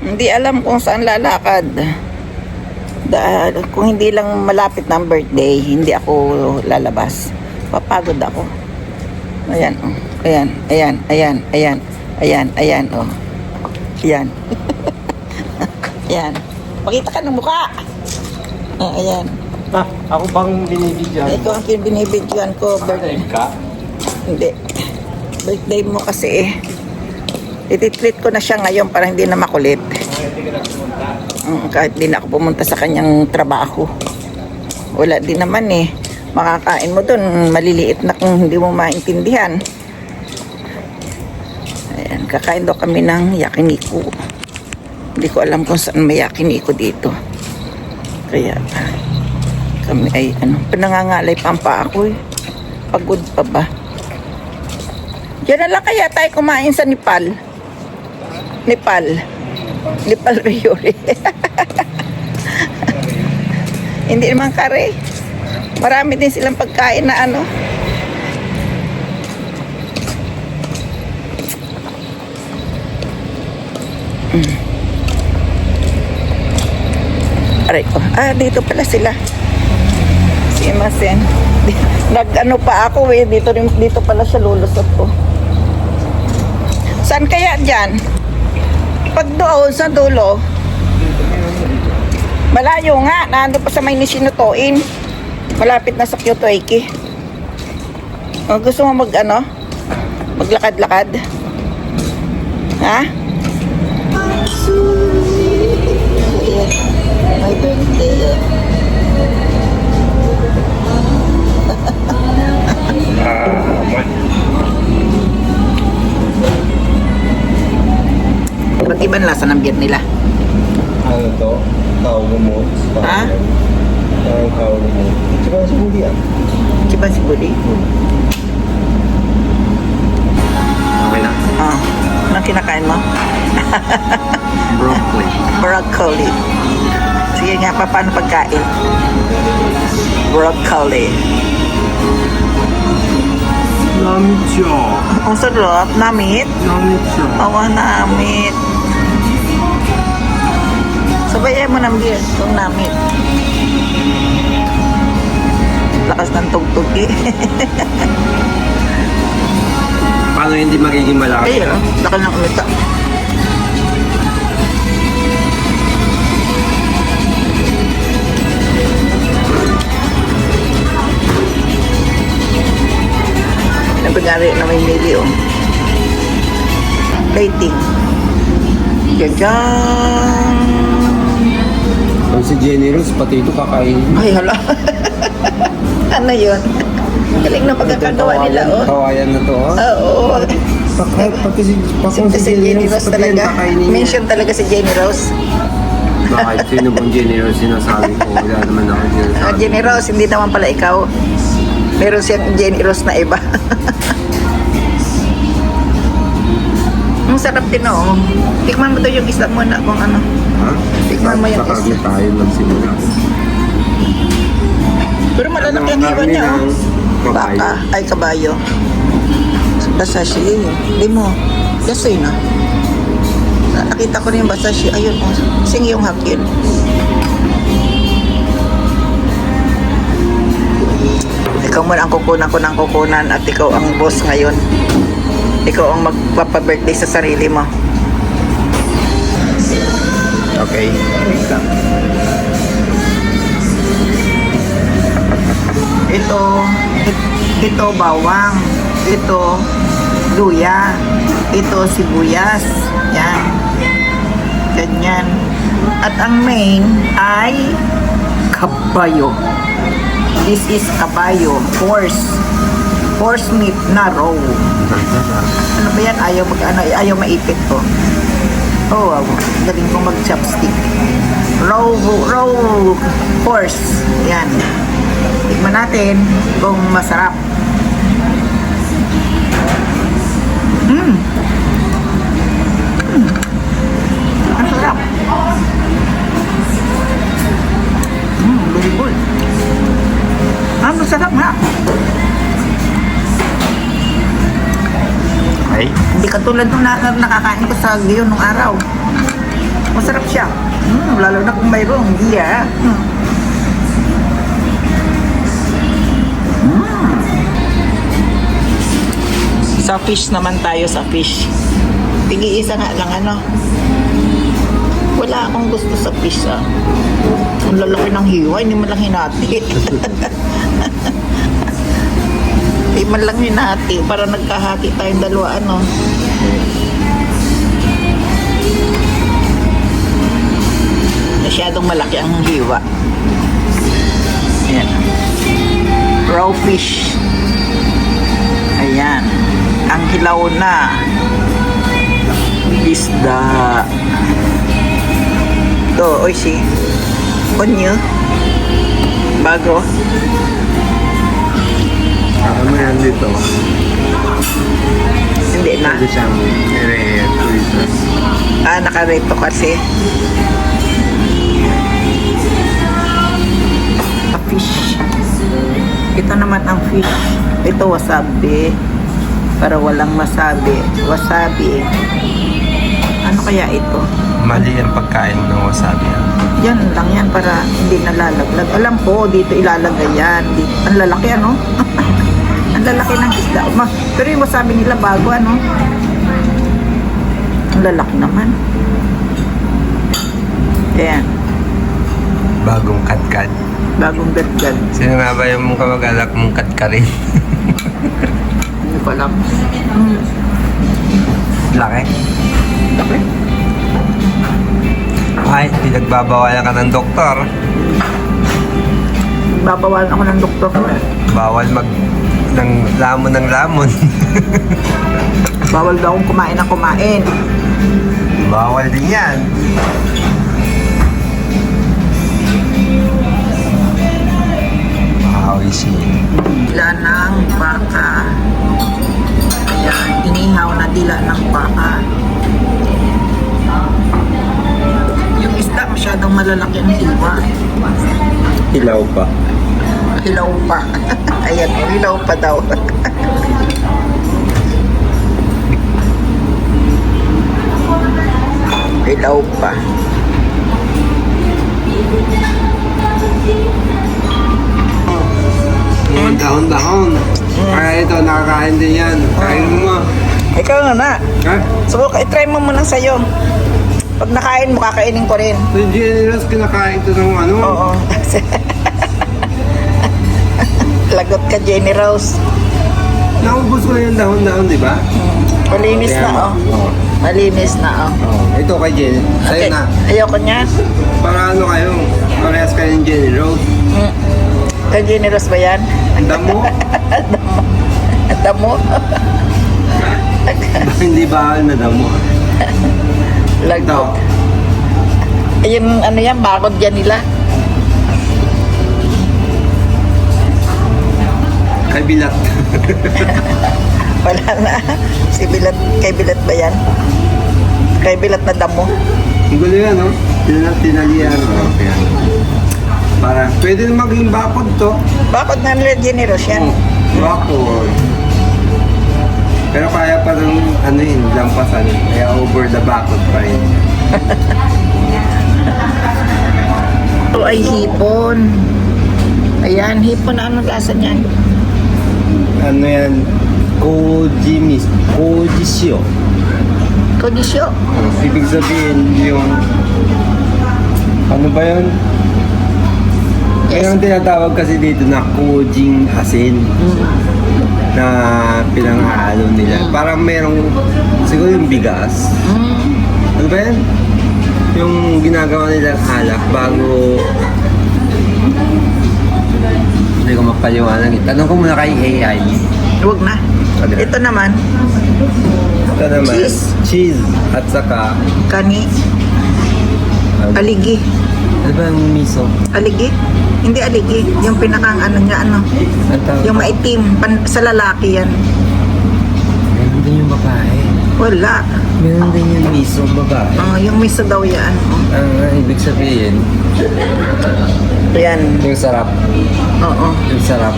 Hindi alam kung saan lalakad. Kung hindi lang malapit ng birthday, hindi ako lalabas. Papagod ako. Ayan, oh. Ayan, ayan, ayan, ayan, ayan, ayan, oh. Ayan. Ayan. Pakita ka ng mukha. Ah, ayan. Ako pang binibidyan. Ito ang binibidyan ko. Birthday ka? Hindi. Birthday mo kasi eh. Ititreat ko na siya ngayon para hindi na makulit. Kahit di na ako pumunta sa kanyang trabaho. Wala din naman eh. Makakain mo dun, maliliit na kung hindi mo maintindihan. Ayan, kakain daw kami ng yakiniku. Hindi ko alam kung saan may yakiniku dito. Kaya kami ay pinangangalay pa ang paa ko eh. Pagod pa ba? Diyan na lang kaya tayo kumain sa Nepal. Nepal Riori. Hindi naman kare. Marami din silang pagkain na ano. Aray ko. Dito pala sila. Si Masen. Nag-ano pa ako eh. Dito pala siya lulusot ko. Saan kaya dyan? Pag doon sa dulo, malayo nga, nandun pa sa may Nishinotoin. Malapit na sa Kyoto Iki. Gusto mo maglakad-lakad? Ha? My birthday. Ba't ibang lasa ng beer nila? Ano to? Tao mo. Ha? Tao mo. Tsaka si Budi Chiba si Budi? Okay na. Anong kinakain mo? Broccoli. Broccoli. Sige nga, paano pagkain? Broccoli. Namit siya. Ang sarap, namit. Namit siya. Namit. Sabayan mo ng beer, itong namit. Lakas ng tugtog eh. Paano hindi magiging malaki? Ayun, lakas ng umita. Nabagari na may mili oh. Plating. Jajan. Kung si Jenny Rose, pati ito kakainin. Ay, hala. Ano yun? Galing na pagkakagawa nila, oh. Kawayan na to, ha? Oo. Pati Si Jenny Rose talaga. Mention talaga si Jenny Rose. Bakit? Sino bang Jenny Rose sinasabi ko? Wala naman ako sinasabi. Jenny Rose, hindi naman pala ikaw. Meron siyang Jenny Rose na iba. Ang sarap din, oh. Tikman mo to yung isda muna kung ano. Ha? Tikman mo yung Sa karne isda. tayo magsimula. Pero malalaki ang iwan niya, oh. Kabayo. Baka, ay kabayo. Basashi, hindi mo. Kasi na. Nakita ko rin yung basashi. Ayun, oh. Sing yung hakin. Ikaw muna ang kukunan ko ng kukunan at ikaw ang boss ngayon. Ikaw ang magpapa-birthday sa sarili mo. Okay. Wait lang. Ito bawang. Ito luya. Ito sibuyas. Yan. Ganyan. At ang main ay kabayo. This is kabayo. Horse meat na raw. Ano ba yan? Ayaw maipit to. Oh, wow. Galing kong mag-chopstick. Raw horse. Yan. Tikman natin kung masarap. Ang sarap. Very good. Masarap nga. Okay. Hindi katulad nung nakakain ko sa gayon nung araw. Masarap siya. Lalo na kung mayroong iya. Sa fish naman tayo, sa fish. Tig-iisa nga lang ano. Wala akong gusto sa fish ah. Ang lalaki ng hiwa, hindi man lang hinati. Hindi man lang hinati para nagkahati tayong dalawa ano. Masyadong malaki ang hiwa. Ayan. Raw fish. Ayan. Ang hilaw na isda. Ito, oishi. Onyo. Bago. Ano yan dito? Hindi na. Pwede siyang tulitas. Nakareto kasi. Fish. Ito naman ang fish. Ito wasabi. Para walang masabi. Wasabi. Ano kaya ito? Mali ang pagkain mo ng wasabi. Yan lang yan para hindi nalalaglag. Alam ko, dito ilalagay yan. Ang lalaki ano? Ang lalaki ng isda. Pero yung wasabi nila bago ano? Ang lalaki naman. Ayan. Bagong katkat. Bagong gadgad. Sino nga ba yung kamag-alak mong katkarin? Hindi ko alam. Laki. Laki. Ay, pinagbabawalan ka ng doktor. Babawalan ako ng doktor ko eh. Bawal ng lamon. Bawal daw akong kumain ng kumain. Bawal din yan. Awisin. Dila ng baka. Ayan, inihaw na dila ng baka. Yung isda masyadong malalaki ang hiwa. Hilaw pa. Hilaw pa. Ayan, hilaw pa daw. Hilaw pa. Dahon-dahon. Kaya ito, nakakain din yan. Kain mo. Ikaw nga na. Ha? Subukan, itry mo muna sa'yo. Pag nakain mo, kakainin ko rin. So, generous kinakain ito ng ano? Oo. Lagot ka, Jenny Rose. Naubos ko na yung dahon-dahon, di ba? Malinis Kaya na, mo. oh. Oo. Malinis na, oh. Ito kay Jenny. Sa'yo Okay. na. Ayoko niya. Para ano kayo? Parehas kayo ng Jenny Rose. Kay Jenny Rose ba yan? Ang damo. Ang damo. Hindi ba na damo? Ito. Lagot. Yung ano yan, bakod yan nila. Kay Bilat. Wala na. Si Bilat, kay Bilat ba yan? Kay Bilat na damo. Ang gulo yan, no? Tinalian. Okay. Para, pwede na maging bakod to. Bakod nga nila Jenny Rose yan. Bakod. Pero kaya pa ng ano yun, lampasan. Kaya over the bakod pa rin. Ito ay hipon. Ayan, hipon na ano lasa niyan? Ano yan? Koji shio. Kodisyo. Ibig sabihin yung... Ano ba yun? Yes. Kaya ang tinatawag kasi dito na kojing asin. Na pinang-aalo nila. Parang merong... Siguro yung bigas. Ano ba yan? Yung ginagawa nilang alak bago... Hindi ko mapaliwanag. Tanong ko muna kay AI. Huwag na. Ito naman, Ito naman. Cheese. Cheese. At saka... kani, aligi. Ano ba yung miso? Aligi? Hindi aligi. Yung pinakang ano niya, ano. Ang tawag? Yung maitim. Sa lalaki yan. Meron din yung babae. Wala. Meron din yung miso babae. Yung miso daw yan. Ang ibig sabihin, Yan. yung sarap. Oo. Yung sarap.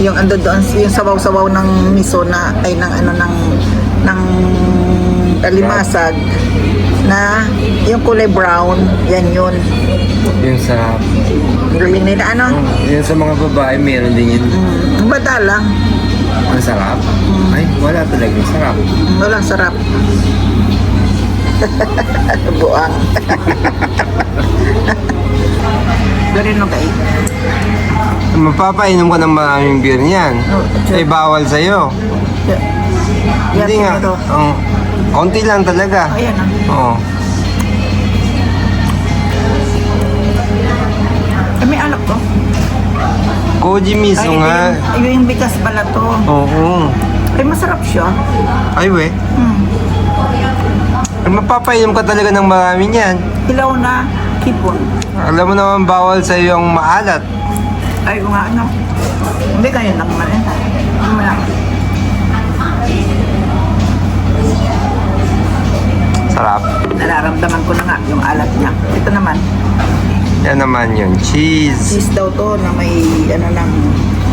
Yung ando doon, yung sabaw-sabaw ng miso na, ay ng ano, ng alimasag na Yung kulay brown, yan yun. Yung sarap. Galing nila ano? Yung sa mga babae, meron din yun. Bata lang. Ang sarap. Ay, wala talaga. Sarap. Walang sarap. Buang. Ganun no kay. Mapapainom ka ng maraming beer niyan. Eh, bawal sa'yo. Hindi nga. Konti lang talaga. Ayan ah. Oo. May alak to. Koji miso nga. Yung bigas pala to. Oo. Ay, masarap siya. Ay, we. Eh, mapapainom ka talaga ng marami niyan. Hilaw na kipon. Alam mo naman bawal sa'yo yung maalat. Ay, kung nga ano. Hindi ganyan lang naman eh. Mamaya. Sarap. Nararamdaman ko na nga yung alat niya. Ito naman. Yan naman yun. Cheese. Cheese daw to na may ano ng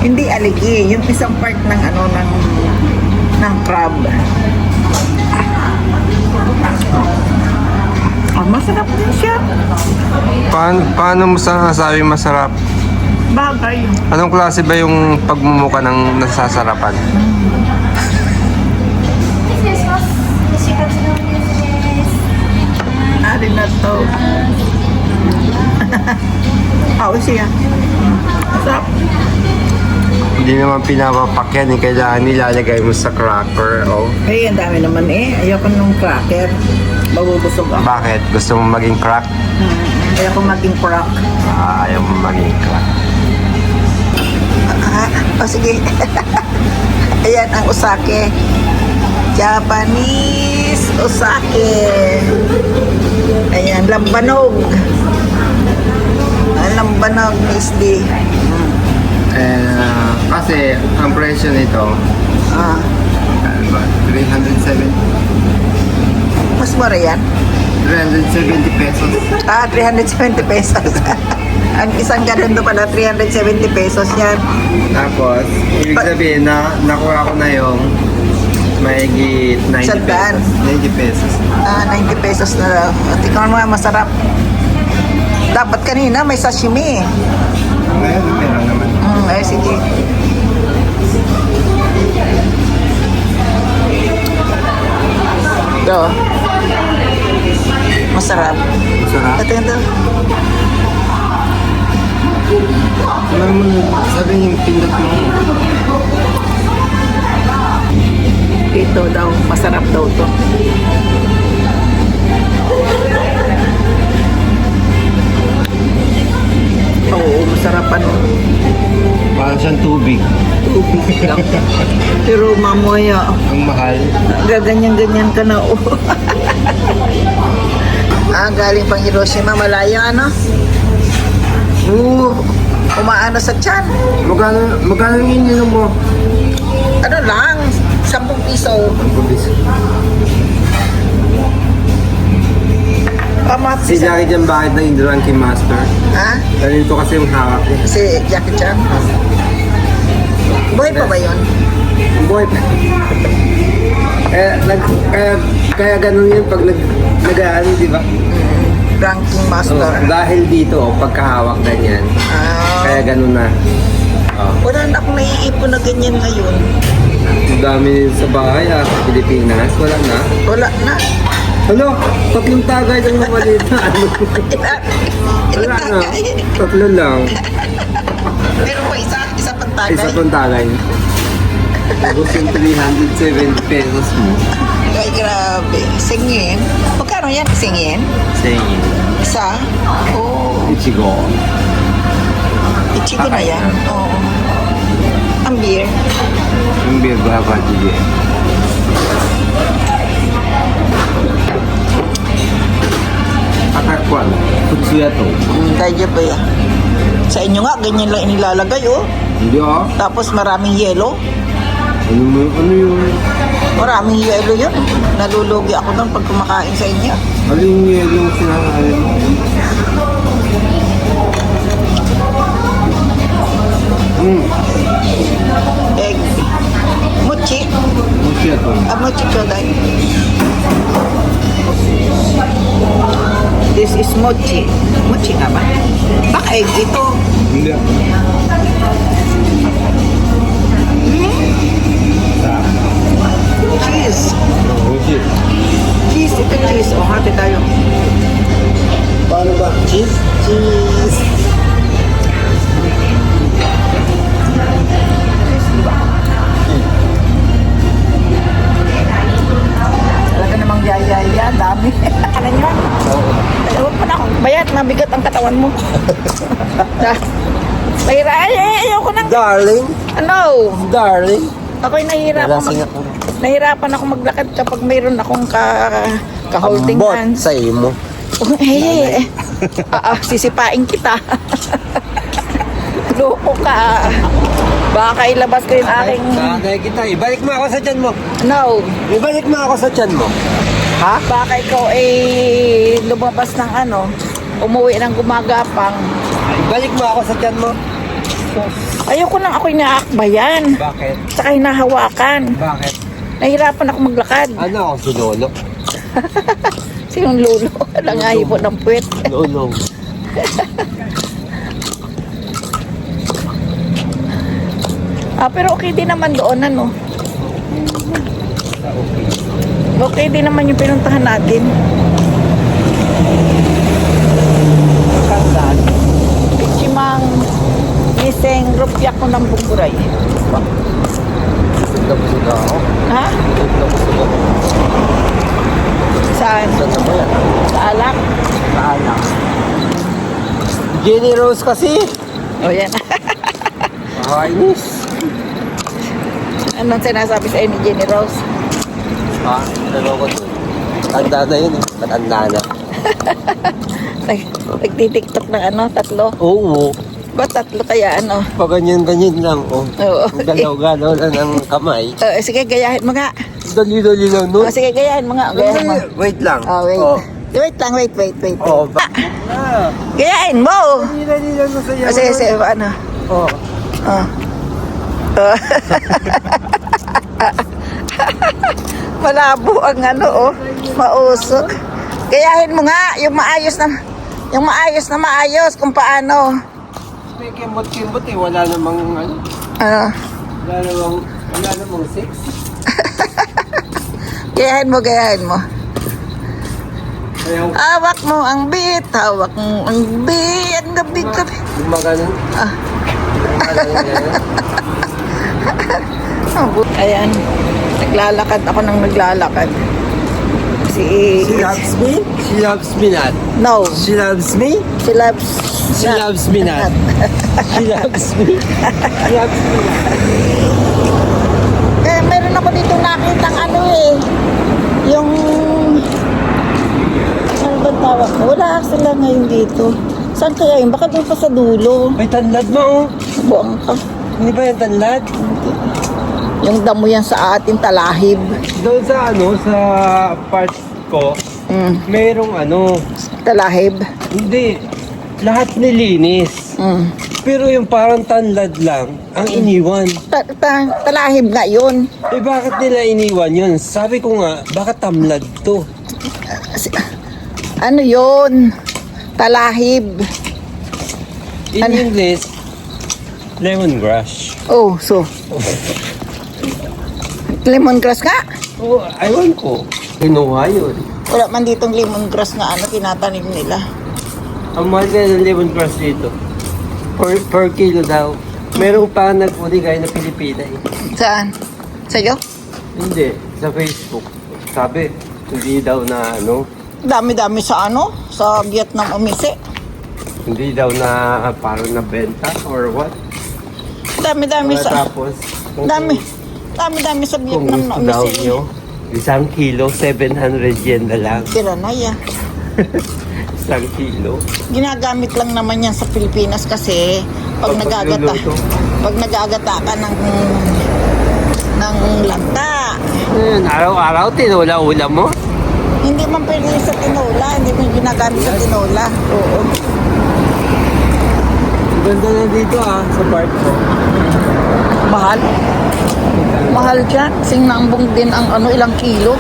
hindi aligi, yung isang part ng ano ng crab. Masarap din siya. Paano mo sasabi masarap? Bagay. Anong klase ba yung pagmumuka ng nasasarapan? Ari na to. Siya. Masarap. Hindi naman pinapapakyan. Kailangan nilalagay mo sa cracker. Oh. Ay, ang dami naman eh. Ayoko nung cracker. Mabubusog ako. Bakit? Gusto mo maging crack? Ayoko maging crack. Ayaw mo maging crack. Sige. Ayan ang usake. Japanese usake. Ayan, lambanog. Lambanog misdi. Kasi ang presyo nito, Ah, ano ba? 370 mas mura yan. 370 pesos. 370 pesos. Ang isang ganun doon pala, 370 pesos yan. Tapos, ibig sabihin na nakuha ko na yung mahigit 90 Sandaan. pesos. 90 pesos. 90 pesos na daw. Tingnan mo nga, masarap. Dapat kanina may sashimi. Ngayon, meron naman. Ay, sige. Ito. Masarap. Sarap. Ito yun daw. Alam mo, sabi yung pindot mo. Ito daw. Masarap daw to. Oo, masarap ano. Parang siyang tubig. Tubig lang. Pero mamaya, Ang mahal. gaganyan-ganyan ka na. Oh. Galing pang Hiroshima, malayo ano? Umaano sa tiyan. Magkano yung ininom mo? Ano lang, 10 piso. Ang kubis. Pamat Si Jackie Chan bakit na Indro ang King Master? Ha? Ganito kasi yung hawak niya. Si Jackie Chan. Buhay pa ba yun? Ang buhay pa. Kaya ganun yun pag nag-aali, di ba? Ranking So, master. dahil dito, pagkahawak ganyan, kaya ganun na. Wala na akong naiipon na ganyan ngayon. Ang dami sa bahay sa Pilipinas, wala na. Wala na. Alo, 3 tagay lang na maliit na ano. Wala na, 3 lang. Pero po isa pang tagay. Isa pang tagay. Tapos yung 370 pesos mo. Ay, grabe. Singin. Magkano yan? Singin? Singin. Isa? Oo. Ichigo. Ichigo na yan. Oo. Ang beer. Yung beer ba ba, Gigi? Atakwan. Kutsuya to. Kaya ba yan? Sa inyo nga, ganyan lang inilalagay, oh. Hindi ah. Tapos maraming yelo. Ano yun? Maraming yelo yun. Nalulugi ako doon pag kumakain sa inyo. Aling yung sinangalan mo? Egg. Mochi. Kutsuya to. Mochi choday. This is mochi. Mochi nga ba? Baka egg ito. Hindi. Cheese. Mochi. Cheese, ito cheese. O, hati tayo. Paano ba? Cheese? Cheese. Talaga namang yaya, dami. Ano nyo? Oo. Ay, huwag mo na akong bayat, mabigat ang katawan mo. Mahira, ayoko nang, Darling. ano? Darling. Ako'y nahihirapan, Nalasing ako. nahihirapan ako maglakad kapag mayroon akong ka-holding Ambot hands. sa imo. Sisipain kita. Loko ka. Baka ilabas ko yung aking... Kakay kita. Ibalik mo ako sa tiyan mo. No. Ibalik mo ako sa tiyan mo. Ha? Baka ikaw ay lumabas ng ano, umuwi ng gumagapang. Ibalik mo ako sa tiyan mo. Ayoko nang ako'y naakbayan. Bakit? Saka hinahawakan. Bakit? Nahirapan ako maglakad. Ano ako si Lolo? Sinong lulo? Langahi po ng puwet. Lolo. Pero okay din naman doon, ano? Okay din naman yung pinuntahan natin. Kasal. Pichimang iseng rupya ko ng bungguray. Busog na ako. Ha? Busog na ako. Saan? Saan na ba yan? Sa alak? Sa anak. Jenny Rose kasi. O yan. Kainis. Anong sinasabi sa ni Jenny Rose? Ha? Naloko to. Tanda na yun eh. Matanda na. Nagtitiktok ng ano, tatlo. Oo. Ba tatlo kaya ano? Pag ganyan-ganyan lang, oh. Oo. Galaw-galaw lang ng kamay. Sige, gayahin mo nga. Dali-dali lang nun. Sige, gayahin mo nga. Gayahin mo. Wait lang. Wait. Oh. Wait lang, wait. Oh, Gayahin mo! Dali-dali lang sa sayaw. Sige, ano? Oh. Malabo ang ano, oh. Mausok. Gayahin mo nga, yung maayos na maayos kung paano. May kimbot-kimbot eh. Wala namang ano. Ano? Wala namang sex. Gayahin mo. Ayaw. Hawak mo ang beat, hawak mo ang beat, ang gabi. Gumaganon. Ayan, naglalakad ako ng naglalakad. She loves me? She loves me not. No, She loves me? she loves... She loves me not. She loves me? She loves me not. Meron ako dito nakitang ano eh. Yung... Ano ba tawag? Wala sila ngayon dito. Saan kaya yun? Baka doon pa sa dulo. May tanlad mo oh. Buang ka. Hindi ba yung tanlad? Yung damo yan sa ating talahib. Doon sa ano, sa part ko, merong ano, Talahib. hindi, lahat nilinis. Pero yung parang tanlad lang, ang iniwan. Talahib nga yun. Eh bakit nila iniwan yun? Sabi ko nga, baka tamlad to. Ano yun? Talahib. In Ano? English, lemongrass. Oh, so. Lemongrass nga? Oh, aywan ko. Kinuha yun. Wala man ditong lemongrass na ano, tinatanim nila. Ang mahal kaya ng lemongrass dito. Per kilo daw. Meron pa nag-uli kayo na Pilipina eh. Saan? Sa'yo? Hindi, sa Facebook. Sabi, hindi daw na ano, Dami-dami sa ano? Sa Vietnam umise. hindi daw na parang nabenta or what. Dami-dami sa... Tapos, Dami-dami sa kung Vietnam na gusto daw umise. nyo, isang kilo, 700 yen na lang. Tiranay ah. Isang kilo. Ginagamit lang naman yan sa Pilipinas kasi pag nagagata ka ng lanta. Araw-araw, tinula-ula mo. Hindi man pwede sa tinola, hindi man ginagamit sa tinola. Oo. Ganda na dito sa park ko. Mahal. Mahal dyan. Sing nambong din ang ano, ilang kilo.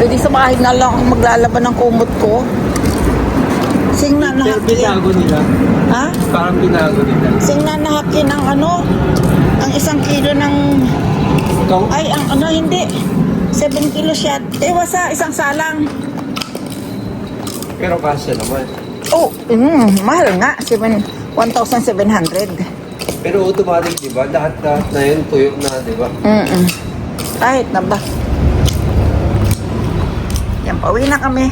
Pwede sa bahay na lang ako maglalaban ng kumot ko. Sing na nahakin. Binago nila. Ha? Parang binago nila. Sing na nahakin ang ano? Ang 1 kilo ng... Ikaw? Ay, ang ano, hindi. 7 kilo siya. Ewa sa isang salang. Pero kasya naman. Oh, mahal nga. 1,700. Pero automatic, di ba? Lahat na yun, tuyo na, di ba? Kahit na ba? Yan, pauwi na kami.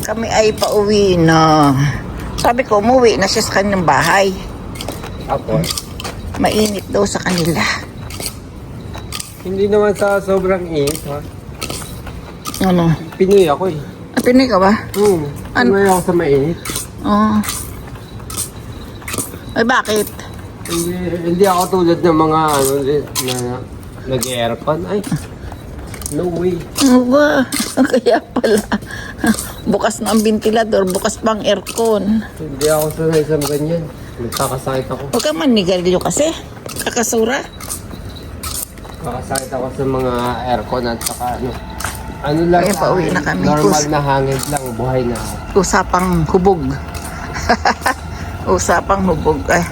Kami ay pauwi na. Sabi ko, umuwi na siya sa kanyang bahay. Ako? Mainit daw sa kanila. Hindi naman sa sobrang init, ha? Ano? Pinoy ako, eh. Pinoy ka ba? Pinoy ako sa mainit. Oo. Ay, bakit? Hindi ako tulad ng mga, ano, na nag-aircon. Ay, no way. Aba, kaya pala. Bukas na ang ventilador, bukas pang aircon. Hindi ako sanay sa ganyan. Nagkakasakit ako. Huwag ka manigarilyo kasi. Kakasura. Kakasakit ako sa mga aircon at saka ano. Ano lang, Kaya pauwi na kami. normal na hangin lang, buhay na. Usapang hubog. Usapang hubog. Ay.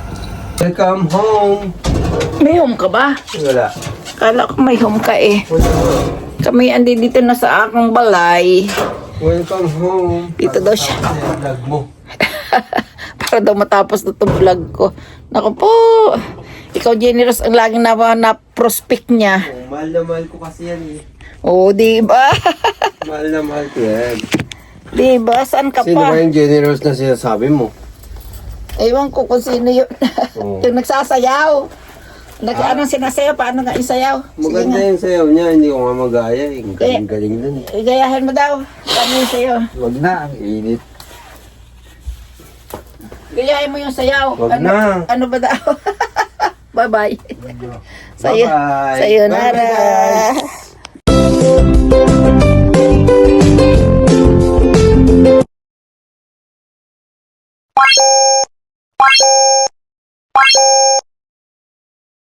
Welcome home! May home ka ba? Wala. Kala ko may home ka eh. Kami andi dito na sa akong balay. Welcome home! Dito daw siya. Yung vlog mo. Para daw matapos na itong vlog ko. Naku po. Ikaw generous ang laging na prospect niya. Oh, mahal na mahal ko kasi yan eh. Oo, di ba? Mahal na mahal ko yan. Di ba? Saan ka Sino pa? ba yung generous na sinasabi mo? Ewan ko kung sino yun. Oo. Yung nagsasayaw. Anong sinasayaw? Paano nga isayaw? Sige Maganda nga. yung sayaw niya, hindi ko nga magaya. Ang galing-galing nun eh. Igayahin mo daw. Paano yung sayaw? Wag na, ang init. Gayahin mo yung sayaw. Wag na. Ano ba daw? Bye-bye. Bye-bye. Sayonara. Bye-bye, guys.